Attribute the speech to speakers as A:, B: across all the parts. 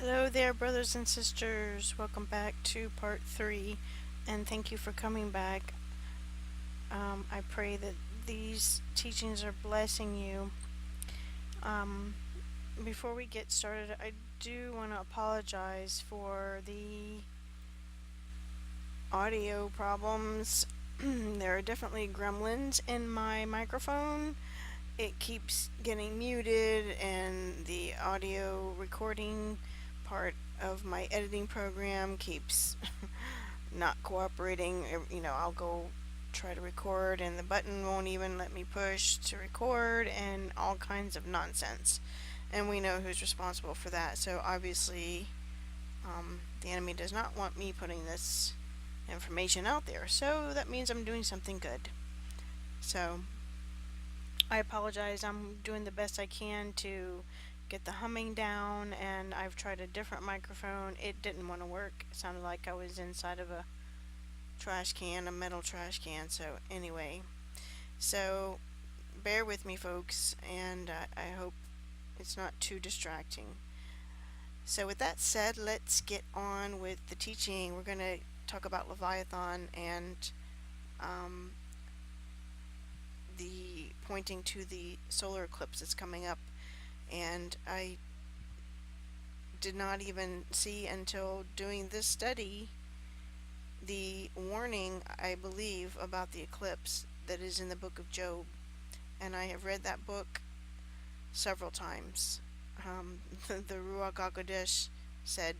A: Hello there, brothers and sisters. Welcome back to part 3, and thank you for coming back. I pray that these teachings are blessing you. Before we get started, I do want to apologize for the audio problems. There are definitely gremlins in my microphone. It keeps getting muted, and the audio recording part of my editing program keeps not cooperating. I'll go try to record, and the button won't even let me push to record, and all kinds of nonsense. And we know who's responsible for that. So obviously, the enemy does not want me putting this information out there. So that means I'm doing something good. So I apologize. I'm doing the best I can to get the humming down, and I've tried a different microphone. It didn't want to work. It sounded like I was inside of a trash can, a metal trash can. So anyway, so bear with me, folks, and I hope it's not too distracting. So with that said, let's get on with the teaching. We're going to talk about Leviathan and the pointing to the solar eclipse that's coming up. And I did not even see until doing this study the warning, I believe, about the eclipse that is in the book of Job. And I have read that book several times. The Ruach Ha'Chodesh said,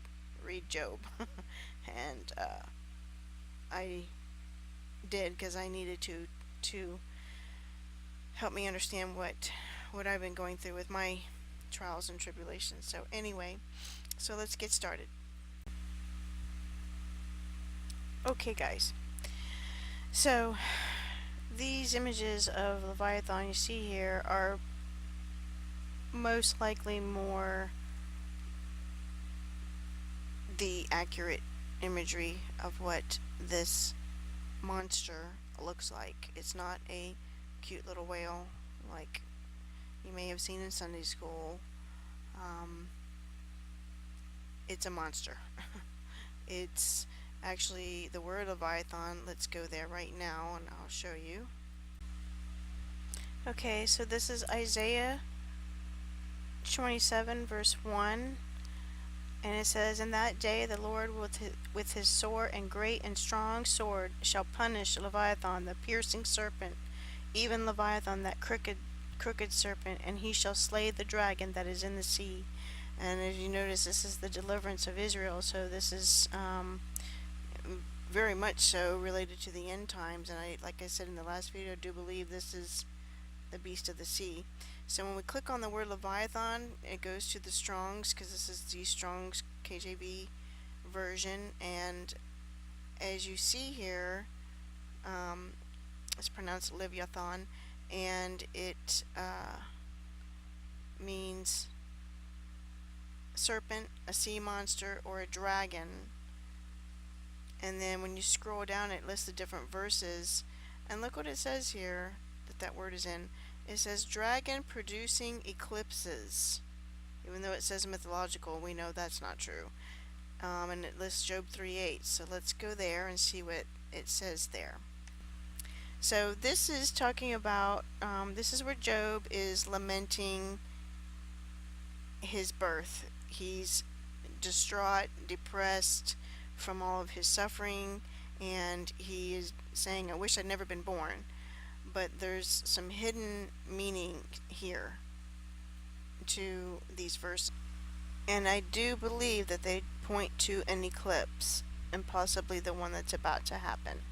A: read Job. And I did, because I needed to help me understand what I've been going through with my trials and tribulations. So anyway, so let's get started. Okay, guys. So these images of Leviathan you see here are most likely more the accurate imagery of what this monster looks like. It's not a cute little whale like you may have seen in Sunday school. It's a monster. It's actually the word Leviathan. Let's go there right now and I'll show you. Okay, so this is Isaiah 27 verse 1, and it says, "In that day the Lord with his sore and great and strong sword shall punish Leviathan, the piercing serpent, even Leviathan, that crooked serpent, and he shall slay the dragon that is in the sea." And as you notice, this is the deliverance of Israel, so this is very much so related to the end times. And like I said in the last video, I do believe this is the beast of the sea. So when we click on the word Leviathan, it goes to the Strong's, because this is the Strong's KJV version. And as you see here, it's pronounced Leviathan, and it means serpent, a sea monster, or a dragon. And then when you scroll down, it lists the different verses. And look what it says here that word is in. It says dragon producing eclipses. Even though it says mythological, we know that's not true. And it lists Job 3:8. So let's go there and see what it says there. So this is talking about, this is where Job is lamenting his birth. He's distraught, depressed from all of his suffering, and he is saying, I wish I'd never been born. But there's some hidden meaning here to these verses. And I do believe that they point to an eclipse, and possibly the one that's about to happen.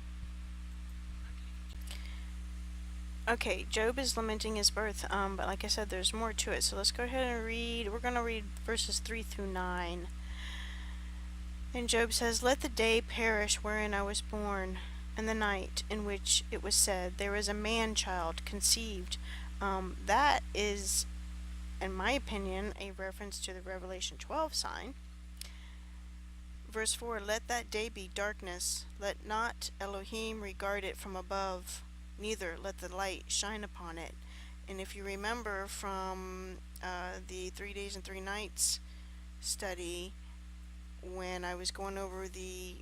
A: Okay, Job is lamenting his birth, but like I said, there's more to it. So let's go ahead and read. We're going to read verses 3 through 9. And Job says, "Let the day perish wherein I was born, and the night in which it was said, there is a man-child conceived." That is, in my opinion, a reference to the Revelation 12 sign. Verse 4, "Let that day be darkness. Let not Elohim regard it from above, neither let the light shine upon it." And if you remember from the 3 days and 3 nights study when I was going over the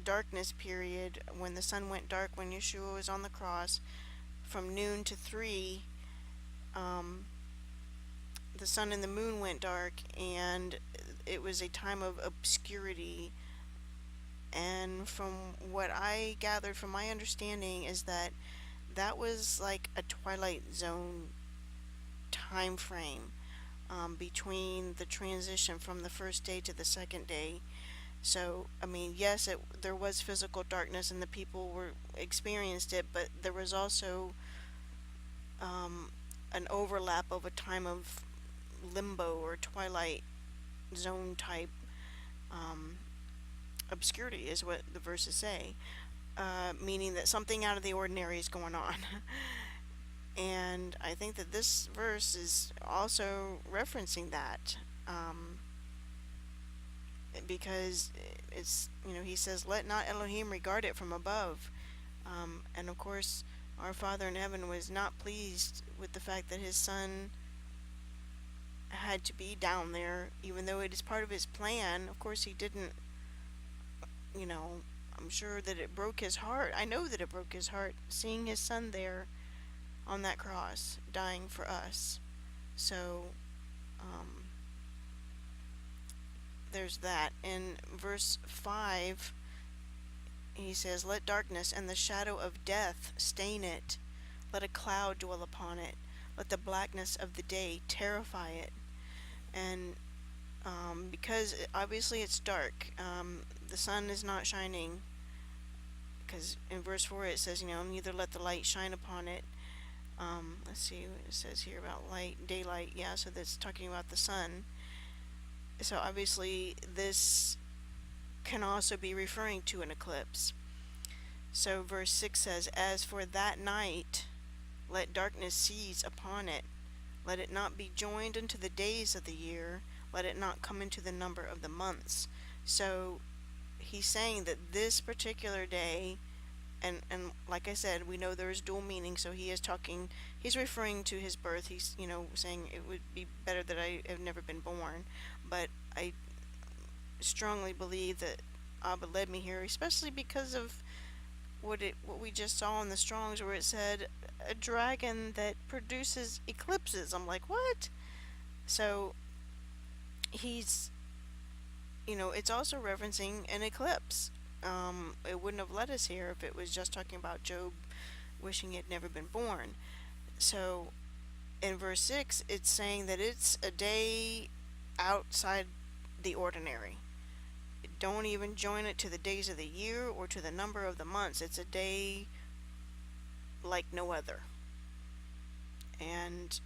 A: darkness period when the sun went dark when Yeshua was on the cross from noon to 3. um, the sun and the moon went dark, and it was a time of obscurity. And from what I gathered from my understanding is that that was like a twilight zone time frame, between the transition from the first day to the second day. So, I mean, yes, there was physical darkness and the people were experienced it, but there was also um, an overlap of a time of limbo or twilight zone type um, obscurity, is what the verses say, meaning that something out of the ordinary is going on. And I think that this verse is also referencing that, because he says, "Let not Elohim regard it from above." And of course, our Father in heaven was not pleased with the fact that his son had to be down there, even though it is part of his plan. Of course, he didn't, you know, I'm sure that it broke his heart. I know that it broke his heart seeing his son there on that cross, dying for us. So, um, there's that. In verse 5, he says, "Let darkness and the shadow of death stain it. Let a cloud dwell upon it. Let the blackness of the day terrify it." And because obviously it's dark, the sun is not shining. Because in verse 4 it says, neither let the light shine upon it. Let's see what it says here about light, daylight. Yeah, so that's talking about the sun. So obviously this can also be referring to an eclipse. So verse 6 says, "As for that night, let darkness seize upon it. Let it not be joined unto the days of the year. Let it not come into the number of the months." So he's saying that this particular day, and like I said, we know there's dual meaning, so he's referring to his birth. He's, saying it would be better that I have never been born. But I strongly believe that Abba led me here, especially because of what we just saw in the Strongs, where it said a dragon that produces eclipses. I'm like, what? So he's, it's also referencing an eclipse. It wouldn't have led us here if it was just talking about Job wishing he had never been born. So in verse 6, it's saying that it's a day outside the ordinary. Don't even join it to the days of the year or to the number of the months. It's a day like no other. And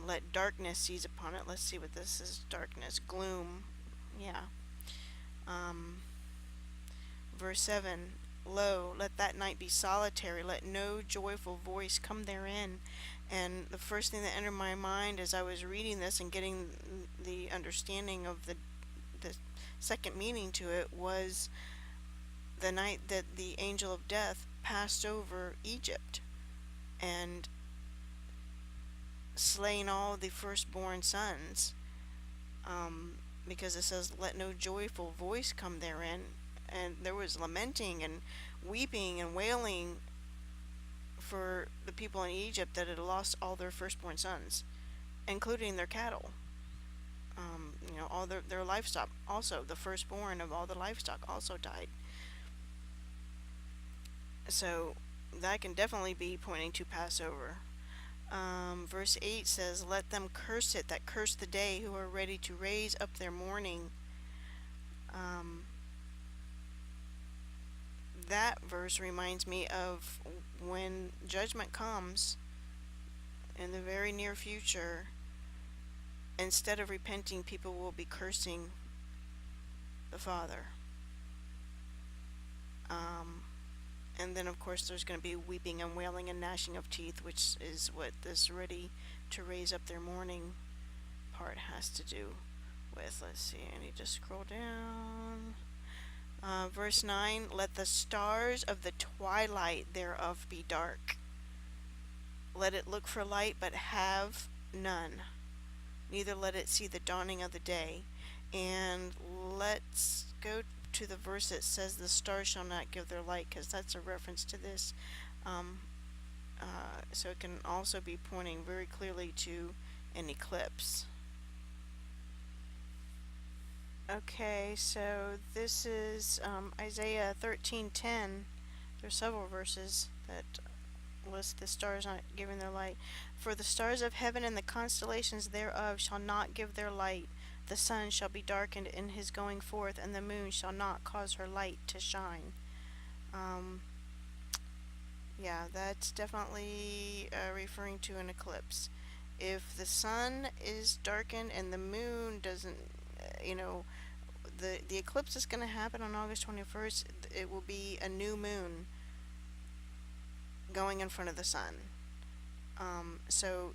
A: let darkness seize upon it. Let's see what this is. Darkness, gloom. Yeah. Verse 7, "Lo, let that night be solitary. Let no joyful voice come therein." And the first thing that entered my mind as I was reading this and getting the understanding of the second meaning to it was the night that the angel of death passed over Egypt and slain all the firstborn sons, because it says, "Let no joyful voice come therein." And there was lamenting and weeping and wailing for the people in Egypt that had lost all their firstborn sons, including their cattle. All their livestock. Also, the firstborn of all the livestock also died. So that can definitely be pointing to Passover. Verse 8 says, "Let them curse it that curse the day, who are ready to raise up their mourning." That verse reminds me of when judgment comes in the very near future. Instead of repenting, people will be cursing the Father. And then, of course, there's going to be weeping and wailing and gnashing of teeth, which is what this ready to raise up their mourning part has to do with. Let's see, I need to scroll down. Verse 9, "Let the stars of the twilight thereof be dark. Let it look for light, but have none. Neither let it see the dawning of the day. And let's go to the verse that says the stars shall not give their light, because that's a reference to this. Um, so it can also be pointing very clearly to an eclipse. Okay, so this is Isaiah 13:10. There's several verses that list the stars not giving their light. For the stars of heaven and the constellations thereof shall not give their light. The sun shall be darkened in his going forth, and the moon shall not cause her light to shine. Um, yeah, that's definitely referring to an eclipse. If the sun is darkened and the moon doesn't, you know, the eclipse is going to happen on August 21st. It will be a new moon going in front of the sun. So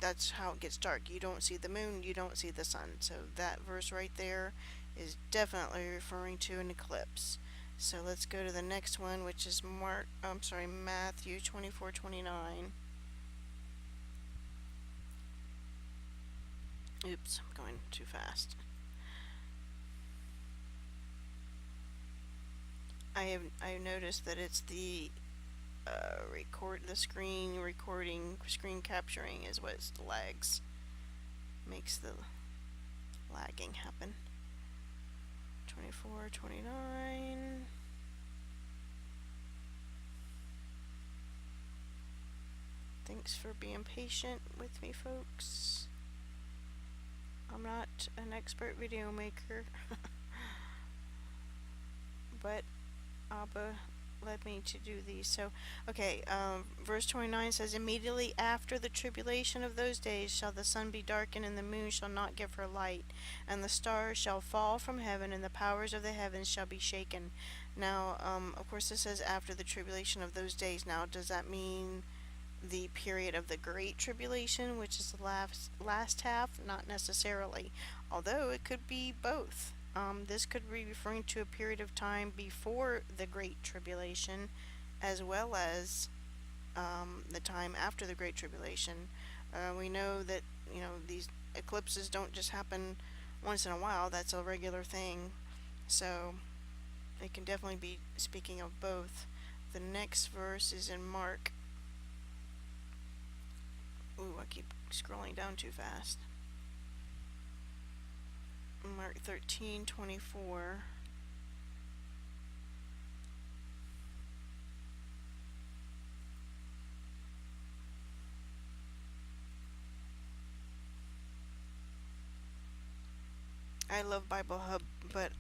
A: that's how it gets dark. You don't see the moon, you don't see the sun. So that verse right there is definitely referring to an eclipse. So let's go to the next one, which is Matthew 24:29. Oops, I'm going too fast. I've noticed that it's the screen capturing is what lags, makes the lagging happen. 24:29. Thanks for being patient with me, folks. I'm not an expert video maker, but Abba led me to do these. So, okay, verse 29 says, immediately after the tribulation of those days shall the sun be darkened, and the moon shall not give her light, and the stars shall fall from heaven, and the powers of the heavens shall be shaken. Now, of course, this says after the tribulation of those days. Now, does that mean the period of the Great Tribulation, which is the last half? Not necessarily, although it could be both. This could be referring to a period of time before the Great Tribulation, as well as the time after the Great Tribulation. We know that these eclipses don't just happen once in a while. That's a regular thing. So it can definitely be speaking of both. The next verse is in Mark. Ooh, I keep scrolling down too fast. Mark 13:24. I love Bible Hub, but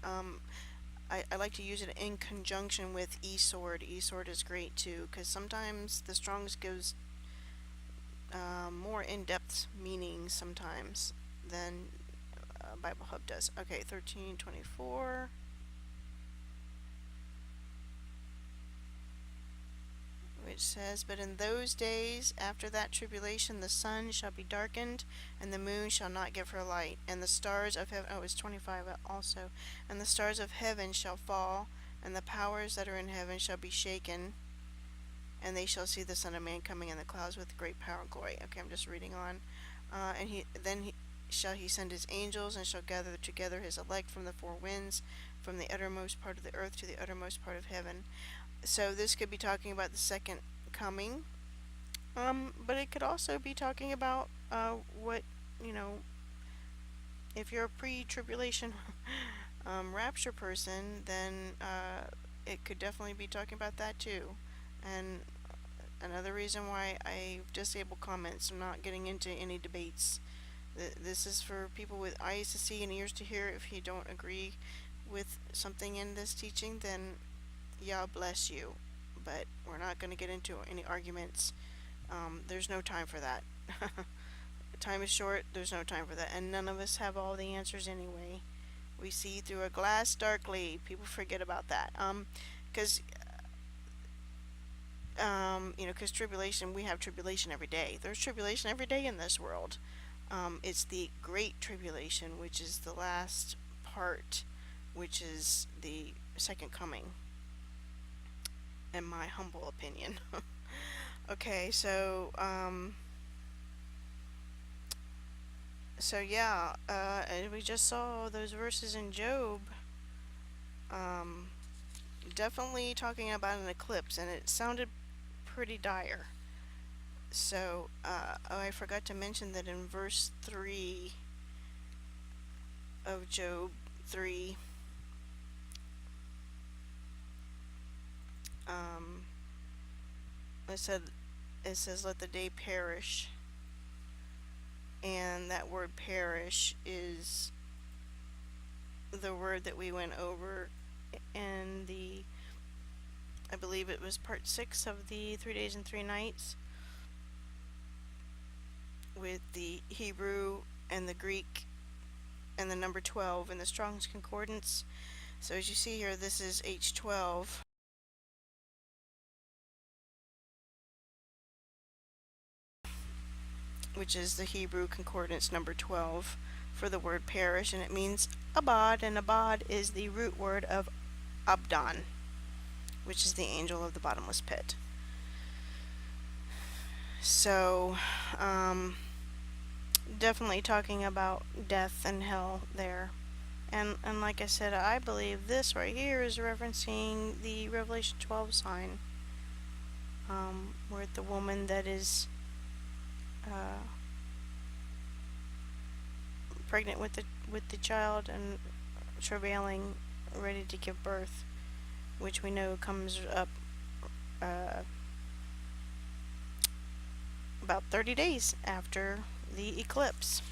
A: I like to use it in conjunction with eSword. eSword is great too, because sometimes the Strong's goes more in-depth meaning sometimes than Bible Hub does. Okay, 13:24. Which says, but in those days after that tribulation the sun shall be darkened, and the moon shall not give her light, and the stars of heaven, oh, it's 25 also, and the stars of heaven shall fall, and the powers that are in heaven shall be shaken, and they shall see the Son of Man coming in the clouds with great power and glory. Okay, I'm just reading on. And shall he send his angels, and shall gather together his elect from the four winds, from the uttermost part of the earth to the uttermost part of heaven. So this could be talking about the second coming, but it could also be talking about what, if you're a pre-tribulation rapture person, then it could definitely be talking about that too. And another reason why I disable comments, I'm not getting into any debates. This is for people with eyes to see and ears to hear. If you don't agree with something in this teaching, then Yah bless you. But we're not going to get into any arguments. There's no time for that. Time is short, there's no time for that. And none of us have all the answers anyway. We see through a glass darkly. People forget about that. Because because tribulation, we have tribulation every day. There's tribulation every day in this world. It's the Great Tribulation, which is the last part, which is the second coming, in my humble opinion. Okay, so So yeah, and we just saw those verses in Job. Um, Definitely talking about an eclipse, and it sounded pretty dire. So, oh, I forgot to mention that in verse 3 of Job 3, um, it said, it says, "Let the day perish," and that word "perish" is the word that we went over in the, I believe it was part 6 of the 3 days and 3 nights, with the Hebrew and the Greek and the number 12 in the Strong's Concordance. So as you see here, this is H12, which is the Hebrew Concordance number 12 for the word perish, and it means abad, and abad is the root word of Abdon, which is the angel of the bottomless pit. So, definitely talking about death and hell there. And like I said, I believe this right here is referencing the Revelation 12 sign, where the woman that is uh, pregnant with the child and travailing, ready to give birth, which we know comes up uh, about 30 days after the eclipse.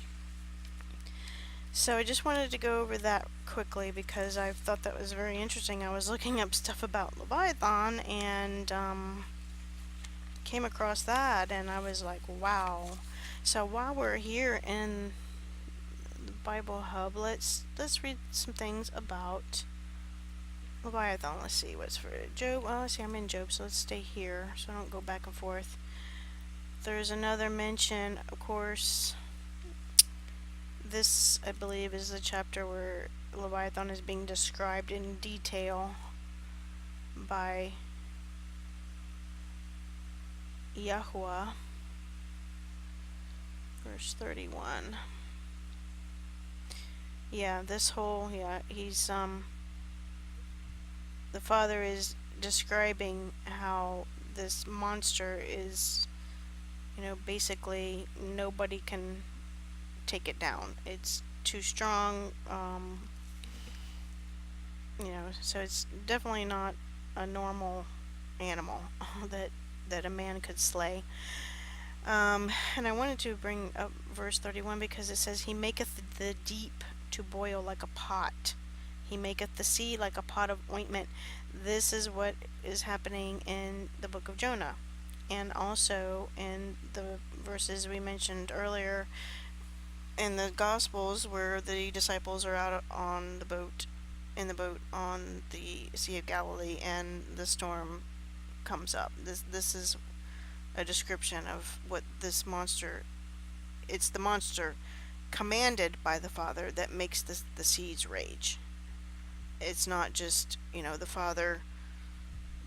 A: So I just wanted to go over that quickly because I thought that was very interesting. I was looking up stuff about Leviathan and came across that, and I was like, wow. So while we're here in the Bible Hub, let's read some things about Leviathan. Let's see what's for Job. Well, let's see, I'm in Job, so let's stay here so I don't go back and forth. There's another mention, of course. This, I believe, is the chapter where Leviathan is being described in detail by Yahuwah. Verse 31. Yeah, this whole, yeah, he's, the father is describing how this monster is, basically nobody can take it down. It's too strong, so it's definitely not a normal animal that a man could slay. And I wanted to bring up verse 31 because it says, "He maketh the deep to boil like a pot. He maketh the sea like a pot of ointment." This is what is happening in the book of Jonah, and also in the verses we mentioned earlier in the Gospels, where the disciples are out on the boat, in the boat on the Sea of Galilee, and the storm comes up. This is a description of what this monster. It's the monster commanded by the Father that makes the seas rage. It's not just, the Father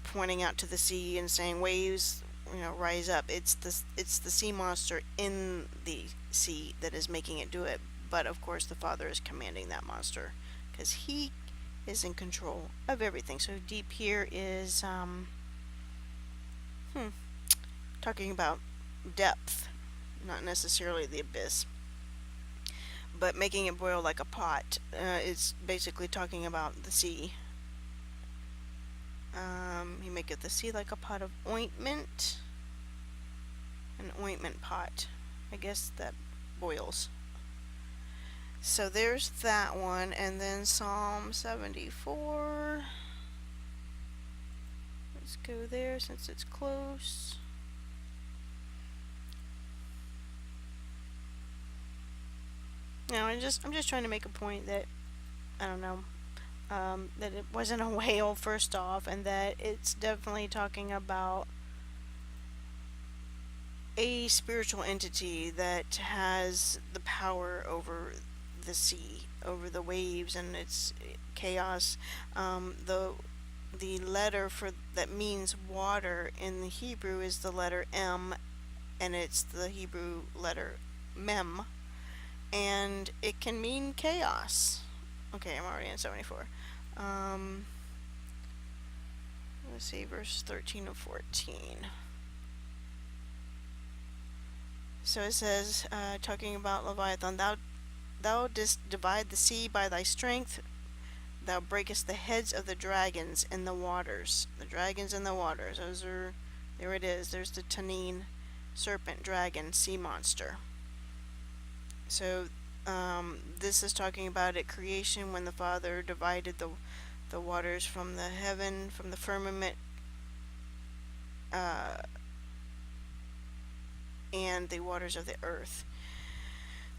A: pointing out to the sea and saying, "Waves, rise up." It's the sea monster in the sea that is making it do it. But of course, the Father is commanding that monster because He is in control of everything. So deep here is talking about depth, not necessarily the abyss. But making it boil like a pot is basically talking about the sea. He maketh the sea like a pot of ointment. An ointment pot. I guess that boils. So there's that one, and then Psalm 74. Let's go there since it's close. Now I'm just trying to make a point that, I don't know, that it wasn't a whale first off, and that it's definitely talking about a spiritual entity that has the power over the sea, over the waves, and its chaos. The letter for that means water in the Hebrew is the letter M, and it's the Hebrew letter Mem, and it can mean chaos. Okay, I'm already in 74. Um, let's see, verse 13 and 14. So it says, talking about Leviathan, thou didst divide the sea by thy strength. Thou breakest the heads of the dragons in the waters. The dragons in the waters. Those are, there it is. There's the Tannin, serpent, dragon, sea monster. So this is talking about at creation when the Father divided the waters from the heaven, from the firmament, uh, and the waters of the earth.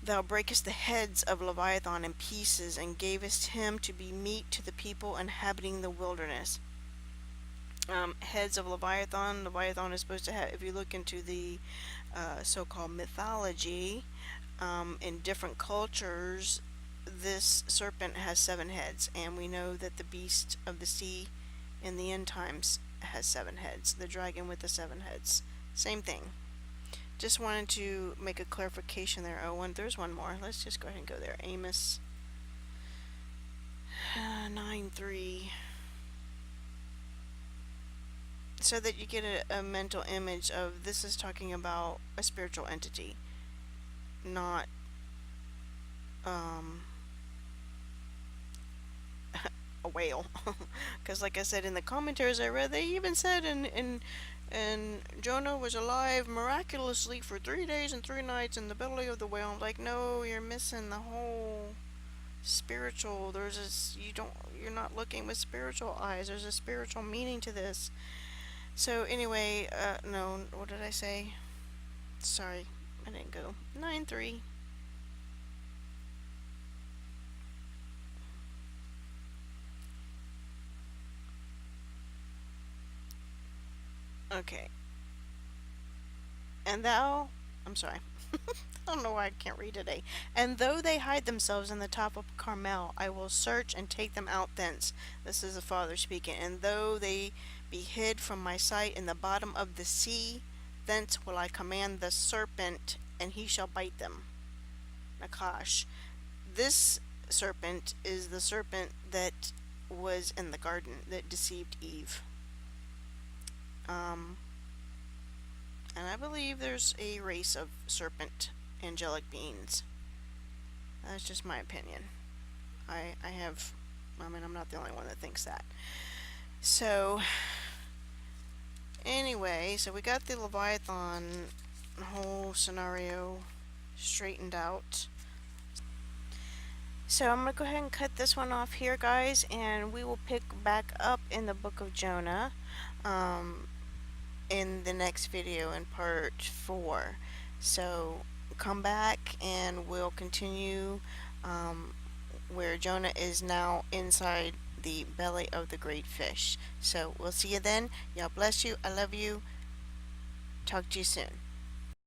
A: Thou breakest the heads of Leviathan in pieces, and gavest him to be meat to the people inhabiting the wilderness. Heads of Leviathan. Leviathan is supposed to have, if you look into the so-called mythology, in different cultures, this serpent has 7 heads, and we know that the beast of the sea in the end times has 7 heads. The dragon with the 7 heads. Same thing. Just wanted to make a clarification there. Oh, there's one more. Let's just go ahead and go there. Amos 9:3. So that you get a mental image of this is talking about a spiritual entity, not a whale. Because like I said in the commentaries I read, they even said and Jonah was alive miraculously for 3 days and 3 nights in the belly of the whale. I'm like, no, you're missing the whole spiritual. You're not looking with spiritual eyes. There's a spiritual meaning to this. So anyway, no, what did I say? Sorry, I didn't go. 9:3. Okay. And I'm sorry. I don't know why I can't read today. And though they hide themselves in the top of Carmel, I will search and take them out thence. This is the Father speaking. And though they be hid from my sight in the bottom of the sea, thence will I command the serpent, and he shall bite them. Nakash. This serpent is the serpent that was in the garden that deceived Eve. And I believe there's a race of serpent angelic beings. That's just my opinion. I'm not the only one that thinks that. So, anyway, so we got the Leviathan whole scenario straightened out. So I'm going to go ahead and cut this one off here, guys, and we will pick back up in the book of Jonah in the next video in part 4. So come back and we'll continue where Jonah is now inside the belly of the great fish. So we'll see you then. Y'all bless you. I love you. Talk to you soon.